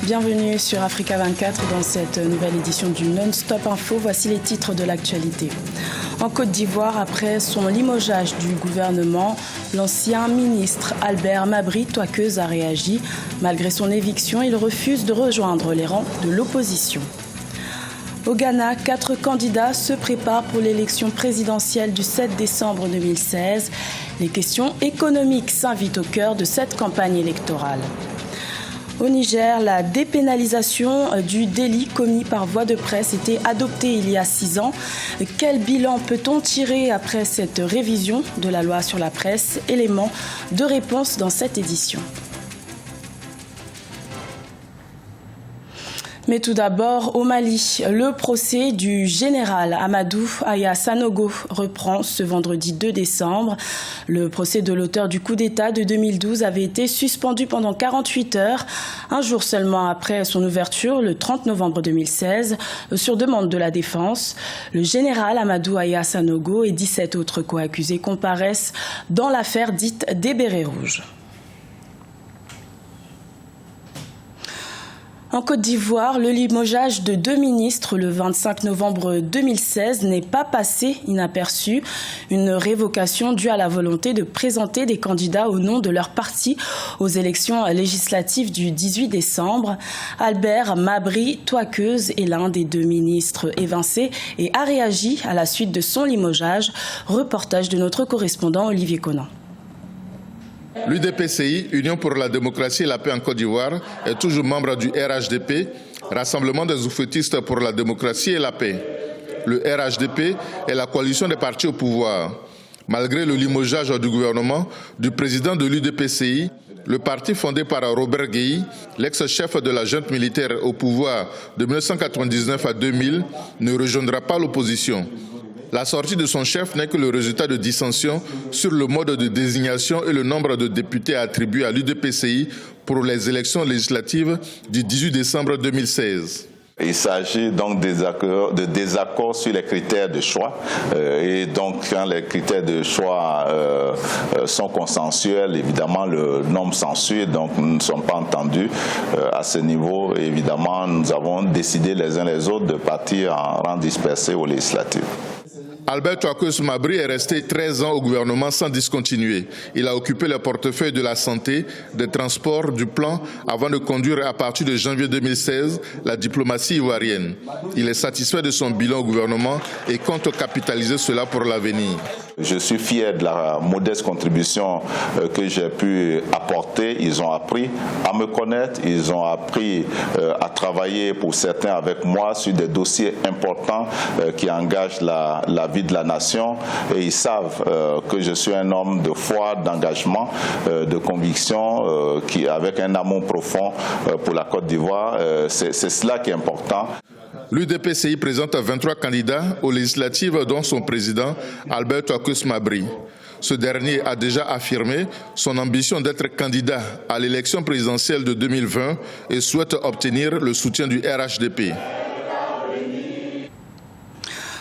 Bienvenue sur Africa 24 dans cette nouvelle édition du Non-Stop Info. Voici les titres de l'actualité. En Côte d'Ivoire, après son limogeage du gouvernement, l'ancien ministre Albert Mabry Twakeuze a réagi. Malgré son éviction, il refuse de rejoindre les rangs de l'opposition. Au Ghana, 4 candidats se préparent pour l'élection présidentielle du 7 décembre 2016. Les questions économiques s'invitent au cœur de cette campagne électorale. Au Niger, la dépénalisation du délit commis par voie de presse était adoptée il y a 6 ans. Quel bilan peut-on tirer après cette révision de la loi sur la presse? Élément de réponse dans cette édition. Mais tout d'abord, au Mali, le procès du général Amadou Aya Sanogo reprend ce vendredi 2 décembre. Le procès de l'auteur du coup d'État de 2012 avait été suspendu pendant 48 heures, un jour seulement après son ouverture, le 30 novembre 2016, sur demande de la défense. Le général Amadou Aya Sanogo et 17 autres co-accusés comparaissent dans l'affaire dite des Bérets rouges. En Côte d'Ivoire, le limogeage de 2 ministres le 25 novembre 2016 n'est pas passé inaperçu. Une révocation due à la volonté de présenter des candidats au nom de leur parti aux élections législatives du 18 décembre. Albert Mabry Twakeuze est l'un des 2 ministres évincés et a réagi à la suite de son limogeage. Reportage de notre correspondant Olivier Conan. L'UDPCI, Union pour la démocratie et la paix en Côte d'Ivoire, est toujours membre du RHDP, Rassemblement des oufetistes pour la démocratie et la paix. Le RHDP est la coalition des partis au pouvoir. Malgré le limogeage du gouvernement du président de l'UDPCI, le parti fondé par Robert Gueye, l'ex-chef de la junte militaire au pouvoir de 1999 à 2000, ne rejoindra pas l'opposition. La sortie de son chef n'est que le résultat de dissensions sur le mode de désignation et le nombre de députés attribués à l'UDPCI pour les élections législatives du 18 décembre 2016. Il s'agit donc de désaccords sur les critères de choix et donc quand les critères de choix sont consensuels, évidemment le nombre s'ensuit, donc nous ne sommes pas entendus à ce niveau. Et évidemment, nous avons décidé les uns les autres de partir en rang dispersé aux législatives. Albert Twakeuze Mabry est resté 13 ans au gouvernement sans discontinuer. Il a occupé le portefeuille de la santé, des transports, du plan, avant de conduire à partir de janvier 2016 la diplomatie ivoirienne. Il est satisfait de son bilan au gouvernement et compte capitaliser cela pour l'avenir. Je suis fier de la modeste contribution que j'ai pu apporter. Ils ont appris à me connaître, ils ont appris à travailler pour certains avec moi sur des dossiers importants qui engagent la vie de la nation. Et ils savent que je suis un homme de foi, d'engagement, de conviction, avec un amour profond pour la Côte d'Ivoire. C'est cela qui est important. L'UDPCI présente 23 candidats aux législatives dont son président Albert Twakeuze Mabry. Ce dernier a déjà affirmé son ambition d'être candidat à l'élection présidentielle de 2020 et souhaite obtenir le soutien du RHDP.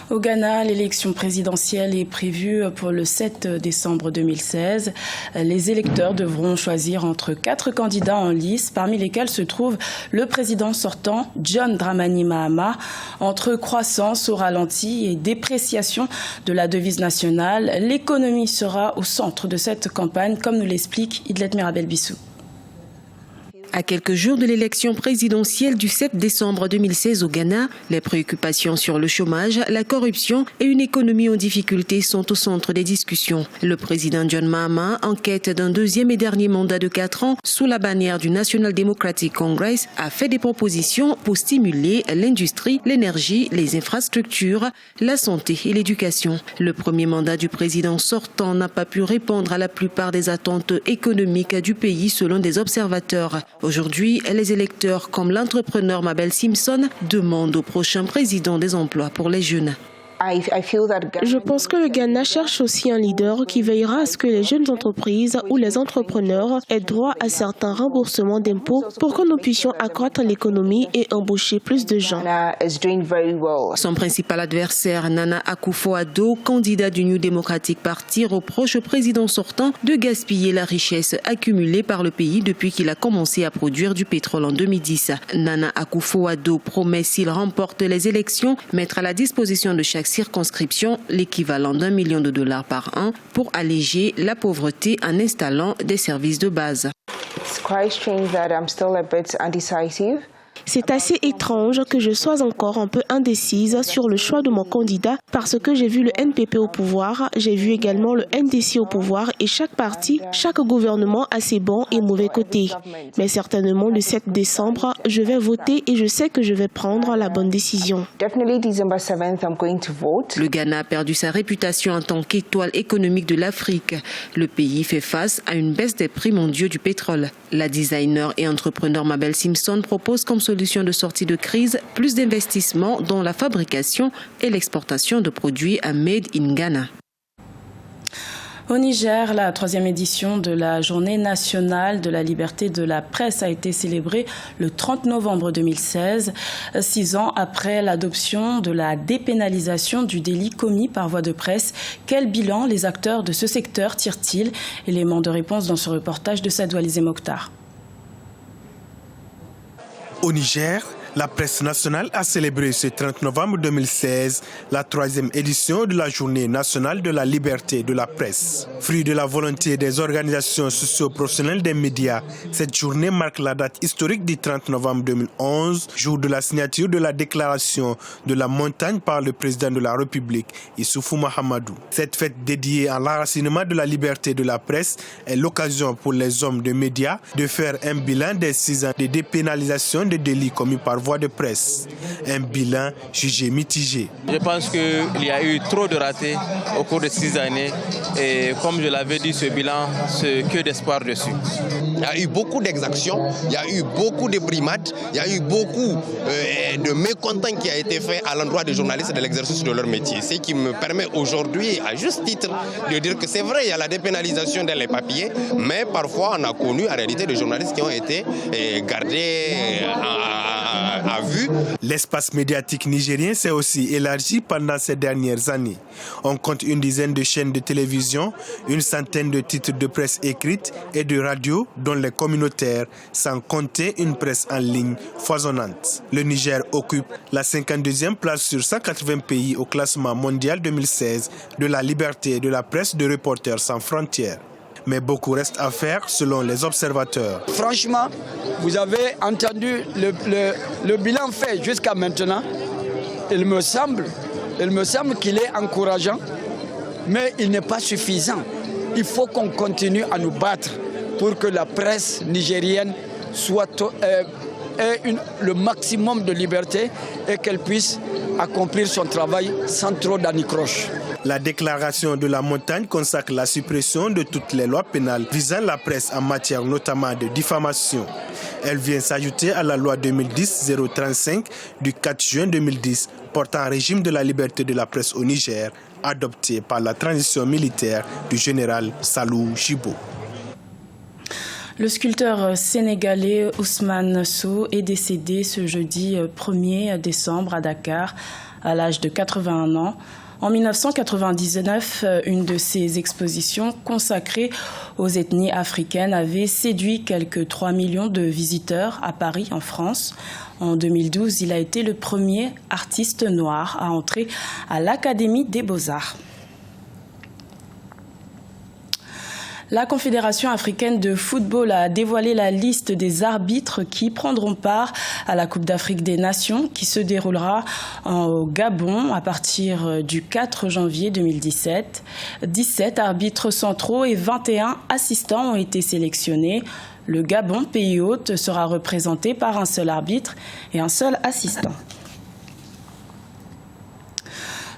Au Ghana, l'élection présidentielle est prévue pour le 7 décembre 2016. Les électeurs devront choisir entre 4 candidats en lice, parmi lesquels se trouve le président sortant, John Dramani Mahama. Entre croissance au ralenti et dépréciation de la devise nationale, l'économie sera au centre de cette campagne, comme nous l'explique Idlet Mirabel-Bissou. À quelques jours de l'élection présidentielle du 7 décembre 2016 au Ghana, les préoccupations sur le chômage, la corruption et une économie en difficulté sont au centre des discussions. Le président John Mahama, en quête d'un 2e et dernier mandat de 4 ans sous la bannière du National Democratic Congress, a fait des propositions pour stimuler l'industrie, l'énergie, les infrastructures, la santé et l'éducation. Le premier mandat du président sortant n'a pas pu répondre à la plupart des attentes économiques du pays selon des observateurs. Aujourd'hui, les électeurs comme l'entrepreneur Mabel Simpson demandent au prochain président des emplois pour les jeunes. Je pense que le Ghana cherche aussi un leader qui veillera à ce que les jeunes entreprises ou les entrepreneurs aient droit à certains remboursements d'impôts pour que nous puissions accroître l'économie et embaucher plus de gens. Son principal adversaire, Nana Akufo-Addo, candidat du New Democratic Party, reproche au président sortant de gaspiller la richesse accumulée par le pays depuis qu'il a commencé à produire du pétrole en 2010. Nana Akufo-Addo promet, s'il remporte les élections, mettre à la disposition de chaque circonscription l'équivalent d'$1 million par an pour alléger la pauvreté en installant des services de base. C'est assez étrange que je sois encore un peu indécise sur le choix de mon candidat parce que j'ai vu le NPP au pouvoir, j'ai vu également le NDC au pouvoir et chaque parti, chaque gouvernement a ses bons et mauvais côtés. Mais certainement le 7 décembre, je vais voter et je sais que je vais prendre la bonne décision. Le Ghana a perdu sa réputation en tant qu'étoile économique de l'Afrique. Le pays fait face à une baisse des prix mondiaux du pétrole. La designer et entrepreneur Mabel Simpson propose comme solution de sortie de crise plus d'investissements dans la fabrication et l'exportation de produits à Made in Ghana. Au Niger, la 3e édition de la Journée nationale de la liberté de la presse a été célébrée le 30 novembre 2016, 6 ans après l'adoption de la dépénalisation du délit commis par voie de presse. Quel bilan les acteurs de ce secteur tirent-ils? Élément de réponse dans ce reportage de Sadou Alizé Mokhtar. Au Niger, la presse nationale a célébré ce 30 novembre 2016 la 3e édition de la Journée nationale de la liberté de la presse. Fruit de la volonté des organisations socio-professionnelles des médias, cette journée marque la date historique du 30 novembre 2011, jour de la signature de la déclaration de la montagne par le président de la République, Issoufou Mahamadou. Cette fête dédiée à l'enracinement de la liberté de la presse est l'occasion pour les hommes de médias de faire un bilan des 6 ans de dépénalisation des délits commis par voie de presse. Un bilan jugé mitigé. Je pense qu'il y a eu trop de ratés au cours de 6 années et comme je l'avais dit, ce bilan, c'est que d'espoir dessus. Il y a eu beaucoup d'exactions, il y a eu beaucoup de brimades, il y a eu beaucoup de mécontents qui a été fait à l'endroit des journalistes et de l'exercice de leur métier. Ce qui me permet aujourd'hui, à juste titre, de dire que c'est vrai, il y a la dépénalisation dans les papiers, mais parfois on a connu en réalité des journalistes qui ont été gardés à vue. L'espace médiatique nigérien s'est aussi élargi pendant ces dernières années. On compte une dizaine de chaînes de télévision, une centaine de titres de presse écrite et de radio, dont les communautaires, sans compter une presse en ligne foisonnante. Le Niger occupe la 52e place sur 180 pays au classement mondial 2016 de la liberté de la presse de Reporters sans frontières. Mais beaucoup reste à faire selon les observateurs. Franchement, vous avez entendu le bilan fait jusqu'à maintenant. Il me semble qu'il est encourageant, mais il n'est pas suffisant. Il faut qu'on continue à nous battre pour que la presse nigérienne ait le maximum de liberté et qu'elle puisse accomplir son travail sans trop d'anicroche. La déclaration de la montagne consacre la suppression de toutes les lois pénales visant la presse en matière notamment de diffamation. Elle vient s'ajouter à la loi 2010-035 du 4 juin 2010 portant un régime de la liberté de la presse au Niger, adoptée par la transition militaire du général Salou Jibo. Le sculpteur sénégalais Ousmane Sow est décédé ce jeudi 1er décembre à Dakar à l'âge de 81 ans. En 1999, une de ses expositions consacrées aux ethnies africaines avait séduit quelques 3 millions de visiteurs à Paris, en France. En 2012, il a été le premier artiste noir à entrer à l'Académie des Beaux-Arts. La Confédération africaine de football a dévoilé la liste des arbitres qui prendront part à la Coupe d'Afrique des Nations qui se déroulera au Gabon à partir du 4 janvier 2017. 17 arbitres centraux et 21 assistants ont été sélectionnés. Le Gabon, pays hôte, sera représenté par un seul arbitre et un seul assistant.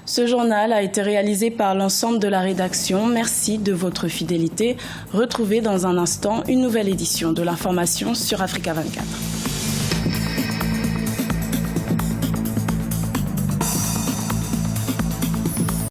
Ce journal a été réalisé par l'ensemble de la rédaction. Merci de votre fidélité. Retrouvez dans un instant une nouvelle édition de l'information sur Africa 24.